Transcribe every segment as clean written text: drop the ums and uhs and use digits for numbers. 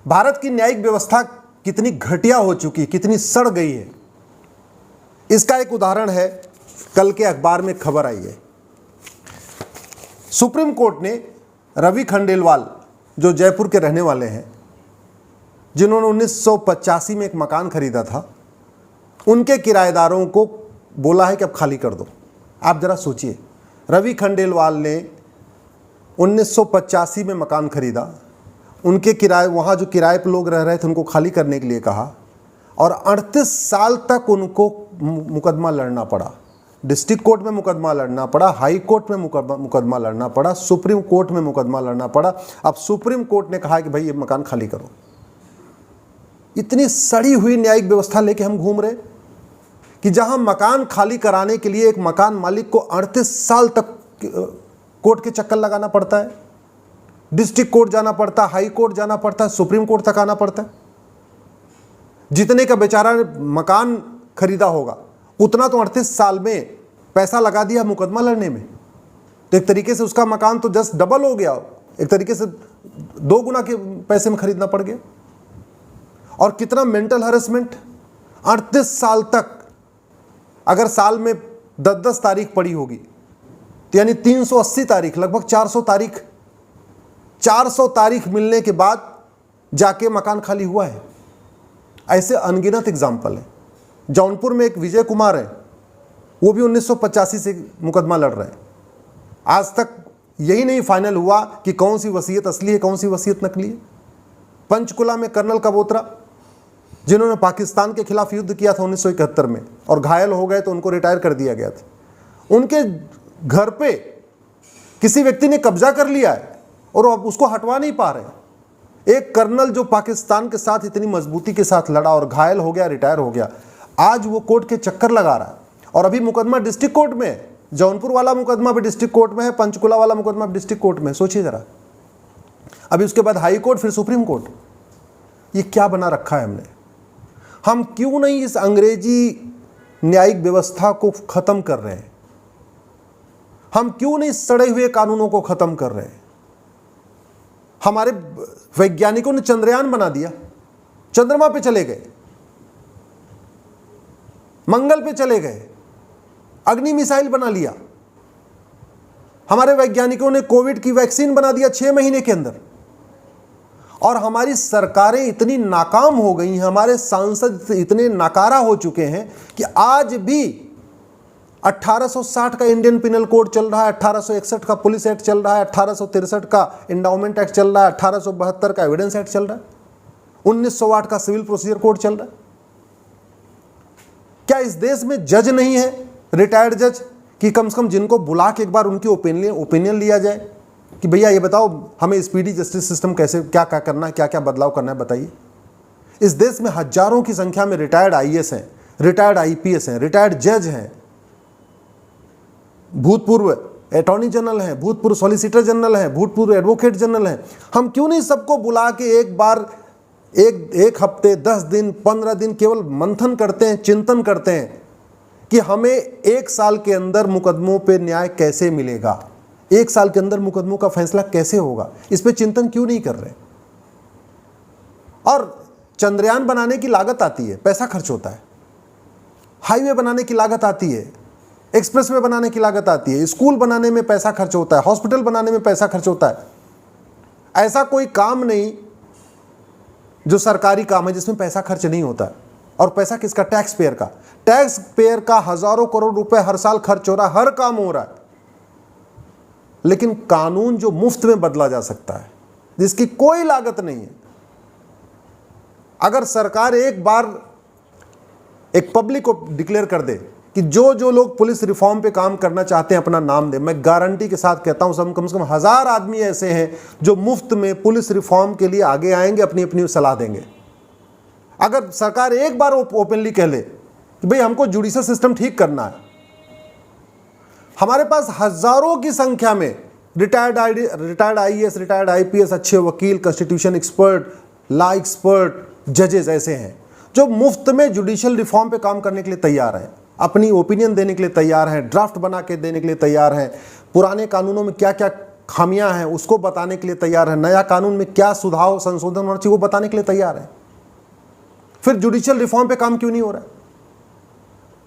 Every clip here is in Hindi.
भारत की न्यायिक व्यवस्था कितनी घटिया हो चुकी, कितनी सड़ गई है, इसका एक उदाहरण है। कल के अखबार में खबर आई है, सुप्रीम कोर्ट ने रवि खंडेलवाल जो जयपुर के रहने वाले हैं, जिन्होंने 1985 में एक मकान खरीदा था, उनके किराएदारों को बोला है कि अब खाली कर दो। आप जरा सोचिए, रवि खंडेलवाल ने 1985 में मकान खरीदा, उनके किराए, वहाँ जो किराए पर लोग रह रहे थे उनको खाली करने के लिए कहा, और 38 साल तक उनको मुकदमा लड़ना पड़ा। डिस्ट्रिक्ट कोर्ट में मुकदमा लड़ना पड़ा, हाई कोर्ट में मुकदमा लड़ना पड़ा, सुप्रीम कोर्ट में मुकदमा लड़ना पड़ा। अब सुप्रीम कोर्ट ने कहा कि भाई ये मकान खाली करो। इतनी सड़ी हुई न्यायिक व्यवस्था लेके हम घूम रहे कि जहां मकान खाली कराने के लिए एक मकान मालिक को 38 साल तक कोर्ट के चक्कर लगाना पड़ता है, डिस्ट्रिक्ट कोर्ट जाना पड़ता है, हाई कोर्ट जाना पड़ता है, सुप्रीम कोर्ट तक आना पड़ता है। जितने का बेचारा मकान खरीदा होगा उतना तो 38 साल में पैसा लगा दिया मुकदमा लड़ने में, तो एक तरीके से उसका मकान तो जस्ट डबल हो गया, एक तरीके से 2 गुना के पैसे में खरीदना पड़ गया। और कितना मेंटल हरेसमेंट, 38 साल तक, अगर साल में 10-10 तारीख पड़ी होगी तो यानी 380 तारीख, लगभग 400 तारीख मिलने के बाद जाके मकान खाली हुआ है। ऐसे अनगिनत एग्जाम्पल है। जौनपुर में एक विजय कुमार है, वो भी 1985 से मुकदमा लड़ रहे हैं। आज तक यही नहीं फाइनल हुआ कि कौन सी वसीयत असली है, कौन सी वसीयत नकली है। पंचकुला में कर्नल कबोत्रा, जिन्होंने पाकिस्तान के खिलाफ युद्ध किया था 1971 में और घायल हो गए तो उनको रिटायर कर दिया गया था, उनके घर पे किसी व्यक्ति ने कब्जा कर लिया है और अब उसको हटवा नहीं पा रहे। एक कर्नल जो पाकिस्तान के साथ इतनी मजबूती के साथ लड़ा और घायल हो गया, रिटायर हो गया, आज वो कोर्ट के चक्कर लगा रहा है। और अभी मुकदमा डिस्ट्रिक्ट कोर्ट में है, जौनपुर वाला मुकदमा भी डिस्ट्रिक्ट कोर्ट में है, पंचकुला वाला मुकदमा भी डिस्ट्रिक्ट कोर्ट में। सोचिए जरा, अभी उसके बाद हाई कोर्ट, फिर सुप्रीम कोर्ट। ये क्या बना रखा है हमने? हम क्यों नहीं इस अंग्रेजी न्यायिक व्यवस्था को खत्म कर रहे हैं? हम क्यों नहीं सड़े हुए कानूनों को खत्म कर रहे हैं? हमारे वैज्ञानिकों ने चंद्रयान बना दिया, चंद्रमा पे चले गए, मंगल पे चले गए, अग्नि मिसाइल बना लिया। हमारे वैज्ञानिकों ने कोविड की वैक्सीन बना दिया 6 महीने के अंदर। और हमारी सरकारें इतनी नाकाम हो गई हैं, हमारे सांसद इतने नाकारा हो चुके हैं कि आज भी 1860 का इंडियन पिनल कोड चल रहा है, 1861 का पुलिस एक्ट चल रहा है, 1863 का इंडाउमेंट एक्ट चल रहा है, 1872 का एविडेंस एक्ट चल रहा है, 1908 का सिविल प्रोसीजर कोड चल रहा है। क्या इस देश में जज नहीं है, रिटायर्ड जज, कि कम से कम जिनको बुला के एक बार उनकी ओपिनियन लिया जाए कि भैया ये बताओ हमें स्पीडी जस्टिस सिस्टम कैसे, क्या क्या करना है, क्या क्या बदलाव करना है, बताइए। इस देश में हजारों की संख्या में रिटायर्ड आईएएस हैं, रिटायर्ड आईपीएस हैं, रिटायर्ड जज हैं, भूतपूर्व अटॉर्नी जनरल हैं, भूतपूर्व सॉलिसिटर जनरल हैं, भूतपूर्व एडवोकेट जनरल हैं। हम क्यों नहीं सबको बुला के एक बार एक हफ्ते, 10 दिन, 15 दिन केवल मंथन करते हैं, चिंतन करते हैं कि हमें 1 साल के अंदर मुकदमों पे न्याय कैसे मिलेगा, 1 साल के अंदर मुकदमों का फैसला कैसे होगा? इस पे चिंतन क्यों नहीं कर रहे? और चंद्रयान बनाने की लागत आती है, पैसा खर्च होता है, हाईवे बनाने की लागत आती है, एक्सप्रेसवे बनाने की लागत आती है, स्कूल बनाने में पैसा खर्च होता है, हॉस्पिटल बनाने में पैसा खर्च होता है। ऐसा कोई काम नहीं जो सरकारी काम है जिसमें पैसा खर्च नहीं होता है। और पैसा किसका? टैक्स पेयर का। टैक्स पेयर का हजारों करोड़ रुपए हर साल खर्च हो रहा है, हर काम हो रहा है। लेकिन कानून जो मुफ्त में बदला जा सकता है, जिसकी कोई लागत नहीं है, अगर सरकार एक बार एक पब्लिक को डिक्लेयर कर दे कि जो लोग पुलिस रिफॉर्म पे काम करना चाहते हैं अपना नाम दे, मैं गारंटी के साथ कहता हूं सब कम से कम 1000 आदमी ऐसे हैं जो मुफ्त में पुलिस रिफॉर्म के लिए आगे आएंगे, अपनी अपनी सलाह देंगे। अगर सरकार एक बार ओपनली कह ले कि भाई हमको जुडिशल सिस्टम ठीक करना है, हमारे पास हजारों की संख्या में रिटायर्ड आईएएस, रिटायर्ड आईपीएस, अच्छे वकील, कॉन्स्टिट्यूशन एक्सपर्ट, लॉ एक्सपर्ट, जजेस ऐसे हैं जो मुफ्त में जुडिशियल रिफॉर्म पे काम करने के लिए तैयार हैं, अपनी ओपिनियन देने के लिए तैयार हैं, ड्राफ्ट बना के देने के लिए तैयार हैं, पुराने कानूनों में क्या क्या खामियां हैं उसको बताने के लिए तैयार है, नया कानून में क्या सुधार संशोधन होना चाहिए वो बताने के लिए तैयार है। फिर जुडिशियल रिफॉर्म पे काम क्यों नहीं हो रहा है?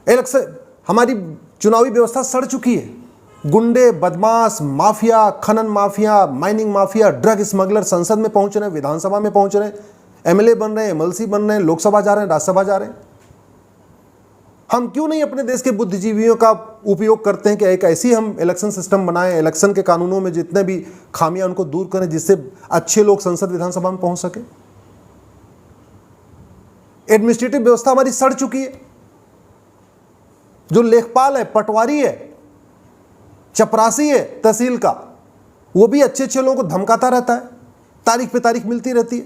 इलेक्शन, हमारी चुनावी व्यवस्था सड़ चुकी है। गुंडे, बदमाश, माफिया, खनन mafia, mining mafia, drug smuggler संसद में पहुंच रहे हैं, विधानसभा में पहुंच रहे हैं, एमएलए बन रहे हैं, एमएलसी बन रहे हैं, लोकसभा जा रहे हैं, राज्यसभा जा रहे हैं। हम क्यों नहीं अपने देश के बुद्धिजीवियों का उपयोग करते हैं कि एक ऐसी हम इलेक्शन सिस्टम बनाएं, इलेक्शन के कानूनों में जितने भी खामियां उनको दूर करें, जिससे अच्छे लोग संसद विधानसभा में पहुंच सके। एडमिनिस्ट्रेटिव व्यवस्था हमारी सड़ चुकी है। जो लेखपाल है, पटवारी है, चपरासी है तहसील का, वो भी अच्छे अच्छे लोगों को धमकाता रहता है, तारीख पे तारीख मिलती रहती है।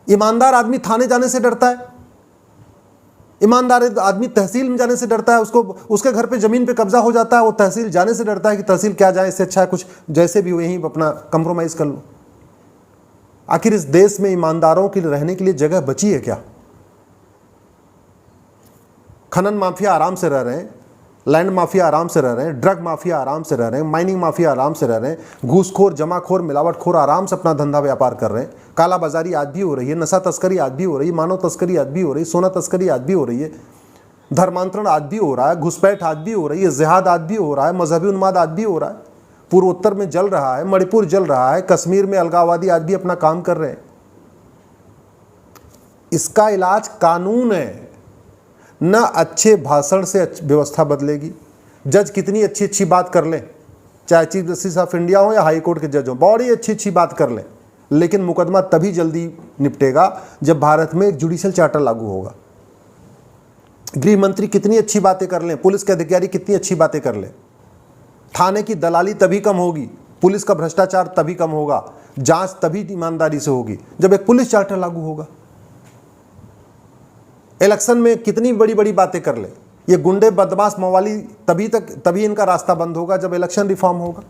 ईमानदार आदमी थाने जाने से डरता है, ईमानदार आदमी तहसील में जाने से डरता है, उसको उसके घर पे जमीन पे कब्जा हो जाता है, वो तहसील जाने से डरता है कि तहसील क्या जाए, इससे अच्छा है कुछ जैसे भी हो यहीं अपना कंप्रोमाइज कर लो। आखिर इस देश में ईमानदारों के रहने के लिए जगह बची है क्या? खनन माफिया आराम से रह रहे हैं, लैंड माफिया आराम से रह रहे हैं, ड्रग माफिया आराम से रह रहे हैं, माइनिंग माफिया आराम से रह रहे हैं, घूसखोर, जमाखोर, मिलावटखोर आराम से अपना धंधा व्यापार कर रहे हैं, काला बाजारी आज भी हो रही है, नशा तस्करी आज भी हो रही है, मानव तस्करी आज भी हो रही है, सोना तस्करी आज भी हो रही है, धर्मांतरण आज भी हो रहा है, घुसपैठ आज भी हो रही है, जिहाद आज भी हो रहा है, मजहबी उन्माद आज भी हो रहा है, पूर्वोत्तर में जल रहा है, मणिपुर जल रहा है, कश्मीर में अलगाववादी आज भी अपना काम कर रहे हैं। इसका इलाज कानून है, न अच्छे भाषण से व्यवस्था बदलेगी। जज कितनी अच्छी अच्छी बात कर लें, चाहे चीफ जस्टिस ऑफ इंडिया हो या हाई कोर्ट के जज हो, बड़ी अच्छी अच्छी बात कर लें, लेकिन मुकदमा तभी जल्दी निपटेगा जब भारत में एक जुडिशियल चार्टर लागू होगा। गृह मंत्री कितनी अच्छी बातें कर लें, पुलिस के अधिकारी कितनी अच्छी बातें कर लें, थाने की दलाली तभी कम होगी, पुलिस का भ्रष्टाचार तभी कम होगा, जांच तभी ईमानदारी से होगी जब एक पुलिस चार्टर लागू होगा। इलेक्शन में कितनी बड़ी बड़ी बातें कर ले, ये गुंडे, बदमाश, मवाली तभी इनका रास्ता बंद होगा जब इलेक्शन रिफॉर्म होगा।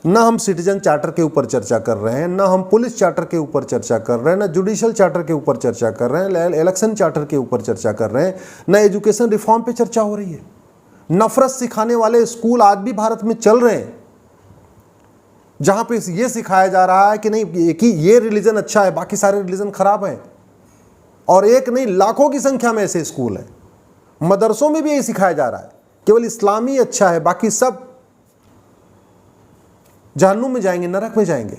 न हम सिटीजन चार्टर के ऊपर चर्चा कर रहे हैं, न हम पुलिस चार्टर के ऊपर चर्चा कर रहे हैं, न जुडिशियल चार्टर के ऊपर चर्चा कर रहे हैं, इलेक्शन चार्टर के ऊपर चर्चा कर रहे हैं, न एजुकेशन रिफॉर्म पे चर्चा हो रही है। नफरत सिखाने वाले स्कूल आज भी भारत में चल रहे हैं, जहां पे ये सिखाया जा रहा है कि नहीं एक ही ये रिलीजन अच्छा है, बाकी सारे रिलीजन खराब है। और एक नहीं, लाखों की संख्या में ऐसे स्कूल हैं। मदरसों में भी यही सिखाया जा रहा है, केवल इस्लामी अच्छा है, बाकी सब जहन्नुम में जाएंगे, नरक में जाएंगे।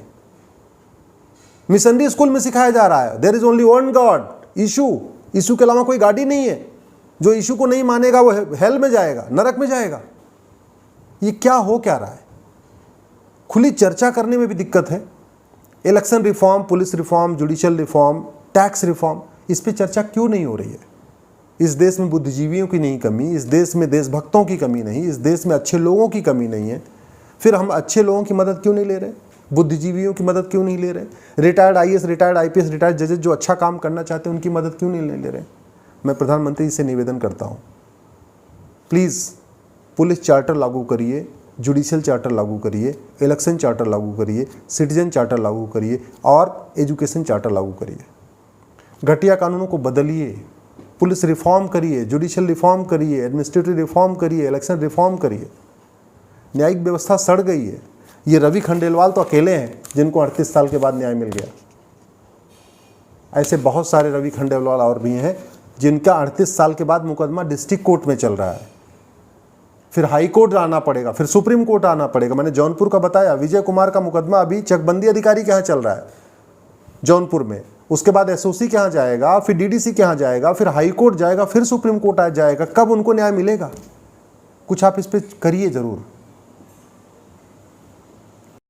मिशनरी स्कूल में सिखाया जा रहा है there is only one god, Yeshu के अलावा कोई गॉड ही नहीं है। जो यीशु को नहीं मानेगा वो हेल में जाएगा, नरक में जाएगा। ये क्या हो क्या रहा है? खुली चर्चा करने में भी दिक्कत है। Election reform, police reform, judicial reform, tax reform, इस पे चर्चा क्यों नहीं हो रही है? इस देश में बुद्धिजीवियों की नहीं कमी, इस देश में देशभक्तों की कमी नहीं, इस देश में अच्छे लोगों की कमी नहीं है। फिर हम अच्छे लोगों की मदद क्यों नहीं ले रहे? बुद्धिजीवियों की मदद क्यों नहीं ले रहे? Retired IAS, retired IPS, retired जजेस जो अच्छा काम करना चाहते हैं उनकी मदद क्यों नहीं ले रहे? मैं प्रधानमंत्री से निवेदन करता हूँ, प्लीज़ पुलिस चार्टर लागू करिए, जुडिशियल चार्टर लागू करिए, इलेक्शन चार्टर लागू करिए, सिटीजन चार्टर लागू करिए और एजुकेशन चार्टर लागू करिए। घटिया कानूनों को बदलिए, पुलिस रिफॉर्म करिए, जुडिशियल रिफॉर्म करिए, एडमिनिस्ट्रेटिव रिफॉर्म करिए, इलेक्शन रिफॉर्म करिए। न्यायिक व्यवस्था सड़ गई है। ये रवि खंडेलवाल तो अकेले हैं जिनको 38 साल के बाद न्याय मिल गया। ऐसे बहुत सारे रवि खंडेलवाल और भी हैं जिनका 38 साल के बाद मुकदमा डिस्ट्रिक्ट कोर्ट में चल रहा है, फिर हाई कोर्ट आना पड़ेगा, फिर सुप्रीम कोर्ट आना पड़ेगा। मैंने जौनपुर का बताया, विजय कुमार का मुकदमा अभी चकबंदी अधिकारी के यहाँ चल रहा है जौनपुर में, उसके बाद एसओसी के यहाँ जाएगा, फिर डीडीसी के यहाँ जाएगा, फिर हाई कोर्ट जाएगा, फिर सुप्रीम कोर्ट आ जाएगा। कब उनको न्याय मिलेगा? कुछ आप इस पर करिए ज़रूर।